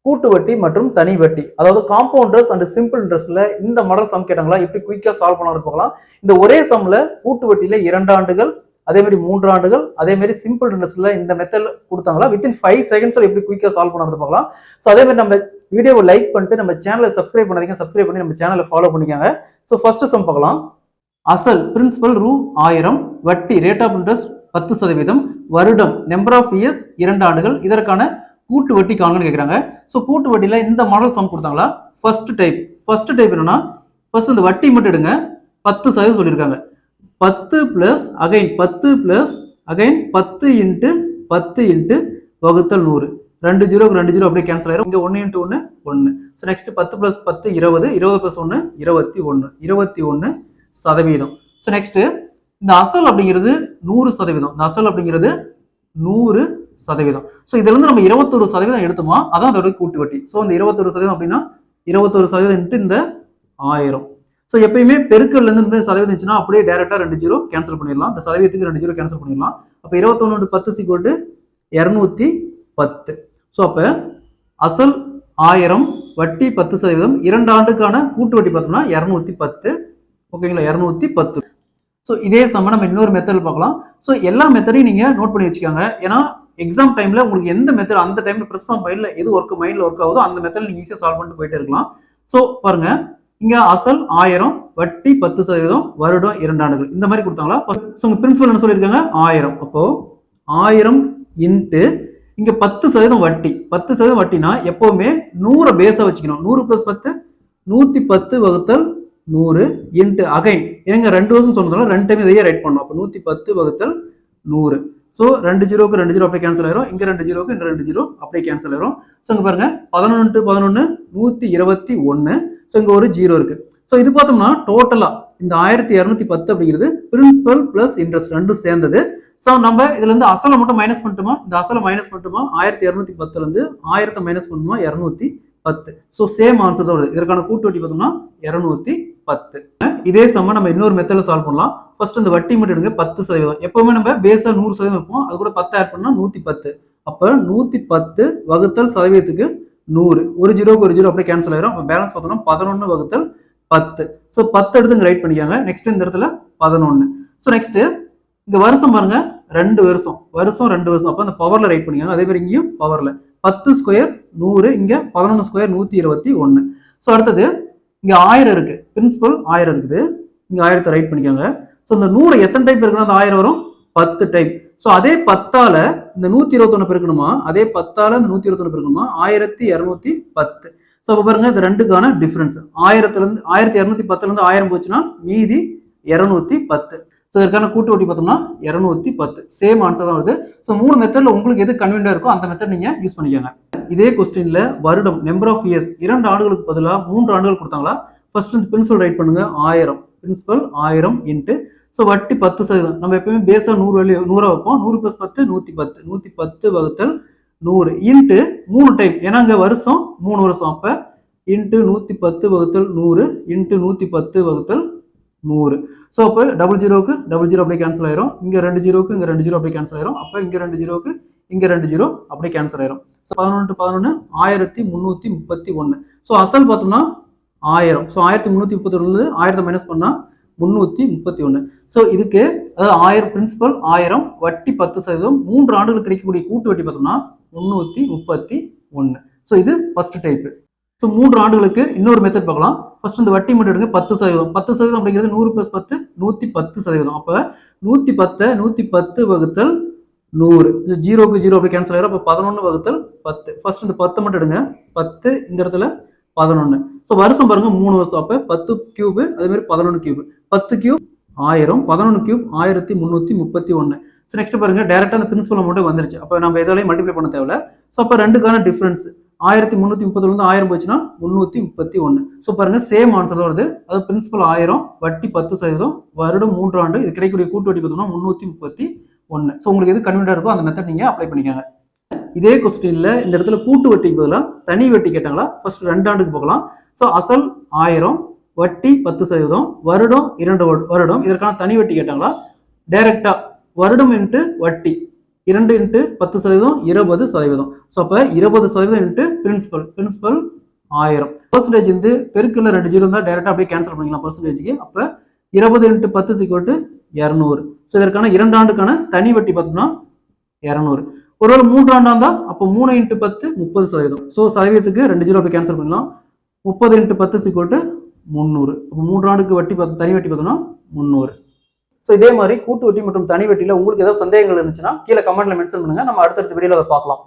கூட்டு வட்டி மற்றும் தனி வட்டி, அதாவது காம்பவுண்ட் இன்ட்ரெஸ்ட் அண்ட் சிம்பிள் இன்ட்ரெஸ்ட்ல இந்த மாடல் சம் கேட்டாங்களா, எப்படி குயிக்கா சால்வ் பண்ணலாம் பார்க்கலாம். இந்த ஒரே சம்ல கூட்டு வட்டியில 2 ஆண்டுகள், அதே மாதிரி 3 ஆண்டுகள், அதே மாதிரி சிம்பிள் இன்ட்ரெஸ்ட்ல இந்த மெத்தட் கொடுத்தாங்களா, வித்தின் 5 செகண்ட்ஸ்ல எப்படி குயிக்கா சால்வ் பண்ணறது பார்க்கலாம். ஸோ அதே மாதிரி நம்ம வீடியோவை லைக் பண்ணிட்டு நம்ம சேனலை சப்ஸ்கிரைப் பண்ணாதீங்க, சப்ஸ்கிரைப் பண்ணி நம்ம சேனலை ஃபாலோ பண்ணிக்கோங்க. ஸோ ஃபர்ஸ்ட் சம் பார்க்கலாம். அசல் பிரின்சிபல் ரூ. 1000, வட்டி ரேட் ஆஃப் இன்ட்ரெஸ்ட் 10%, வருடம் நம்பர் ஆஃப் இயர்ஸ் 2 ஆண்டுகள், இதற்கான கூட்டு வட்டி காணுன்னு கேட்குறாங்க. ஸோ கூட்டு வட்டியில் இந்த மாடல் சம் கொடுத்தாங்களா. ஃபர்ஸ்ட் டைப் என்னன்னா, ஃபர்ஸ்ட் இந்த வட்டி மட்டும் எடுங்க. 10% சொல்லியிருக்காங்க. 10 plus again 10 plus again 10 into 10 into வகுத்தல் 100. 2 0 2 0 அப்படியே கேன்சல் ஆயிரும். இங்கே 1 into 1 1. So next 10 plus 10 20, 20 plus 1 21, 21%. So next இந்த அசல் அப்படிங்கிறது 100%. இந்த அசல் அப்படிங்கிறது 100%. ஸோ இதுல இருந்து நம்ம 21% எடுத்தோமா, அதான் அதோட கூட்டு வட்டி. ஸோ இந்த 21% அப்படின்னா 21% இன்ட்டு இந்த 1000. ஸோ எப்பயுமே பெருக்கல்ல இருந்து இந்த சதவீதம் இருந்துச்சுன்னா அப்படியே டைரக்டா 2 0 கேன்சல் பண்ணிடலாம். இந்த சதவீதத்துக்கு 2 0 கேன்சல் பண்ணிடலாம். அப்போ 21 10 210. ஸோ அப்ப அசல் 1000, வட்டி 10%, 2 ஆண்டுக்கான கூட்டு வட்டி பார்த்தோம்னா 210. ஓகேங்களா, 210. ஸோ இதே சம நம்ம இன்னொரு மெத்தட் பார்க்கலாம். ஸோ எல்லா மெத்தடையும் நீங்க நோட் பண்ணி வச்சுக்கோங்க. ஏன்னா எக்ஸாம் டைம்ல உங்களுக்கு எந்த மெத்தட் அந்த டைம்ல ப்ரெஸ் மைண்ட்ல எது மைண்ட்ல ஒர்க் ஆகுதோ அந்த மெத்தட் நீங்க ஈஸியா சால்வ் பண்ணிட்டு போயிட்டே இருக்கலாம். ஸோ பாருங்க, இங்க அசல் 1000, வட்டி 10%, வருடம் 2 ஆண்டுகள், இந்த மாதிரி கொடுத்தாங்களா. ஸோ உங்க பிரின்சிபல் என்ன சொல்லியிருக்காங்க, 1000. அப்போ 1000 இன்ட்டு இங்க 10% வட்டி. 10% வட்டினா எப்பவுமே 100 பேஸா வச்சுக்கணும். 100 பிளஸ் 10 110 வகுத்தல் 100 இன்ட்டு அகைன் எங்க 2 வருஷம் சொன்னதால 2 டைம் இதையே ரைட் பண்ணணும். அப்போ 110 வகுத்தல் 100. ஸோ 2 0க்கு 2 0 அப்படியே கேன்சல் ஆயிரும். இங்க 2 0க்கு இந்த 2 0 அப்படியே கேன்சல் ஆயிரும். ஸோ இங்க பாருங்க 11 × 11 121. ஸோ இங்க ஒரு 0 இருக்கு. ஸோ இது பார்த்தோம்னா டோட்டலா இந்த 1210 அப்படிங்கிறது பிரின்சிபல் பிளஸ் இன்ட்ரெஸ்ட் ரெண்டும் சேர்ந்தது. ஸோ நம்ம இதுல இருந்து அசலை மட்டும் மைனஸ் பண்ணிட்டோமா, இந்த அசலை மைனஸ் பண்ணிட்டோமா, 1210ல இருந்து 1000 மைனஸ் பண்ணுமா 210. ஸோ சேம் ஆன்சர் தான் வருது. இதற்கான கூட்டு வட்டி பார்த்தோம்னா 210. இதே சம நம்ம இன்னொரு மெத்தட்ல சால்வ் பண்ணலாம். ஃபர்ஸ்ட் இந்த வட்டி மட்டும் எடுங்க. 10%. எப்பவுமே நம்ம பேஸா 100% வைப்போம். அது கூட 10 ஆட் பண்ணா 110. அப்ப 110 வகுத்தல் சதவீதத்துக்கு 100. ஒரு 0க்கு ஒரு 0 அப்படியே கேன்சல் ஆயிரும். அப்ப பேலன்ஸ் பார்த்தோம்னா 11 வகுத்தல் 10. ஸோ 10 எடுத்து இங்க ரைட் பண்ணிக்காங்க. நெக்ஸ்ட் இந்த இடத்துல 11. ஸோ நெக்ஸ்ட் இங்க வருஷம் பாருங்க, 2 வருஷம் 2 வருஷம். அப்ப அந்த பவர்ல ரைட் பண்ணிக்காங்க. அதே மாதிரி இங்கேயும் பவர்ல 10 ஸ்கொயர் 100, இங்க 11 ஸ்கொயர் 121. ஸோ அடுத்தது இங்க 1000 இருக்கு, பிரின்சிபல் 1000 இருக்குது. இங்க 1000 ரைட் பண்ணிக்காங்க. ஸோ இந்த 100 எத்தனை டைப் இருக்குன்னா அந்த 1000 வரும் 10 டைப். ஸோ அதே 10ஆல இந்த 121 பெருக்கணுமா, அதே 10ஆல இந்த 121 பெருக்கணுமா, 1210. ஸோ அப்ப பாருங்க இந்த ரெண்டுக்கான டிஃபரன்ஸ் 1000ல இருந்து 1210ல இருந்து 1000 போச்சுன்னா மீதி 210. ஸோ இதற்கான கூட்டு வட்டி பார்த்தோம்னா 210. சேம் ஆன்சர் தான் வருது. ஸோ 3 மெத்தட்ல உங்களுக்கு எது கன்வீனியா இருக்கோ அந்த மெத்தட் நீங்க யூஸ் பண்ணிக்கோங்க. இதே கொஸ்டின்ல வருடம் நம்பர் ஆஃப் இயர்ஸ் 2 ஆண்டுகளுக்கு பதிலாக 3 ஆண்டுகள் கொடுத்தாங்களா. ஃபர்ஸ்ட் இந்த பிரின்சிபல் ரைட் பண்ணுங்க. 1000 பிரின்சிபல் 1000 இன்ட்டு ஸோ வட்டி 10%. நம்ம எப்பவுமே பேஸா 100 வைப்போம். 100 பிளஸ் 10 110. 110 வகுத்தல் 100 இன்ட்டு 3 டைம். ஏன்னா இங்க வருஷம் 3 வருஷம். அப்ப இன்ட்டு 110 வகுத்தல் 100 இன்ட்டு 110 வகுத்தல் 100. ஸோ அப்போ 00க்கு 00 அப்படியே கேன்சல் ஆயிரும். இங்க 2 0க்கு இங்க 2 0 அப்படியே கேன்சல் ஆயிரும். அப்ப இங்க 2 0க்கு இங்க 2 0 அப்படியே கேன்சல் ஆயிரும். ஸோ 11 × 11 1331. ஸோ அசல் பார்த்தோம்னா 1000. ஸோ 1331 1000 மைனஸ் பண்ணா 331. ஸோ இதுக்கு அதாவது 1000 பிரின்சிபல் 1000, வட்டி 10%, 3 ஆண்டுகளுக்கு கிடைக்கக்கூடிய கூட்டு வட்டி பார்த்தோம்னா 331. ஸோ இது ஃபர்ஸ்ட் டைப். ஸோ 3 ஆண்டுகளுக்கு இன்னொரு மெத்தட் பார்க்கலாம். ஃபர்ஸ்ட் இந்த வட்டி மட்டும் எடுங்க. 10%. 10% அப்படிங்கிறது 100 பிளஸ் 10 110%. அப்ப 110 110 வகுத்தல் 100. 0க்கு 0 அப்படி கேன்சல் ஆயிரும். அப்ப 11 வகுத்தல் 10. ஃபர்ஸ்ட் இந்த 10 மட்டும் எடுங்க. 10 இந்த இடத்துல 11. ஸோ வருஷம் பாருங்க 3 வருஷம். அப்ப 10 கியூப், அதே மாதிரி 11 cube. 10 cube 1000, 11 cube 1331. So next பாருங்க டைரக்டா அந்த பிரின்சிபல் அமௌண்ட் வந்துருச்சு. அப்ப நம்ம எதாலையும் மல்டிப்ளை பண்ண தேவையில்ல. ஸோ அப்ப ரெண்டுக்கான டிஃபரன்ஸ் 1330 இருந்து 1000 போச்சுன்னா 331. ஸோ பாருங்க சேம் ஆன்சர் வருது. அது பிரின்சிபல் 1000, வட்டி 10%, வருடம் 3 ஆண்டு, இது கிடைக்கக்கூடிய கூட்டு வட்டி பார்த்தோம்னா 331. ஸோ உங்களுக்கு எது கன்வீனியா இருக்கோ அந்த மெத்தட் நீங்க அப்ளை பண்ணிக்கோங்க. இதே கொஸ்டின்ல இந்த இடத்துல கூட்டு வட்டிக்கு பதிலாக தனி வட்டி கேட்டாங்களா. ஃபர்ஸ்ட் 2 ஆண்டுக்கு போகலாம். ஸோ அசல் 1000, வட்டி 10%, வருடம் 2 வருடம், இதற்கான தனி வட்டி கேட்டாங்களா. டைரக்டா வருடம் இன்ட்டு வட்டி 2 இன்ட்டு 10% 20%. ஸோ அப்போ 20% இன்ட்டு பிரின்சிபல் 1000. பர்சன்டேஜ் வந்து பெருக்குல 2 ஜீரோ இருந்தால் டேரெக்டாக அப்படியே கேன்சல் பண்ணிக்கலாம் பர்சன்டேஜுக்கு. அப்போ 20 இன்ட்டு 10 200. ஸோ இதற்கான 2 ஆண்டுக்கான தனி வட்டி பார்த்தோம்னா 200. ஒருவேளை 3 ஆண்டா இருந்தா அப்போ 3 இன்ட்டு 10 30%. ஸோ சதவீதத்துக்கு 2 ஜீரோ அப்படி கேன்சல் பண்ணலாம். 30 இன்ட்டு 10 300. அப்போ 3 ஆண்டுக்கு வட்டி பார்த்து தனி வட்டி பார்த்தோம்னா 300. ஸோ இதே மாதிரி கூட்டு வட்டி மற்றும் தனி வட்டியில் உங்களுக்கு ஏதாவது சந்தேகங்கள் இருந்துச்சுன்னா கீழே கமெண்ட்ல மென்ஷன் பண்ணுங்க. நம்ம அடுத்தடுத்த வீடியோவில் அதை பார்க்கலாம்.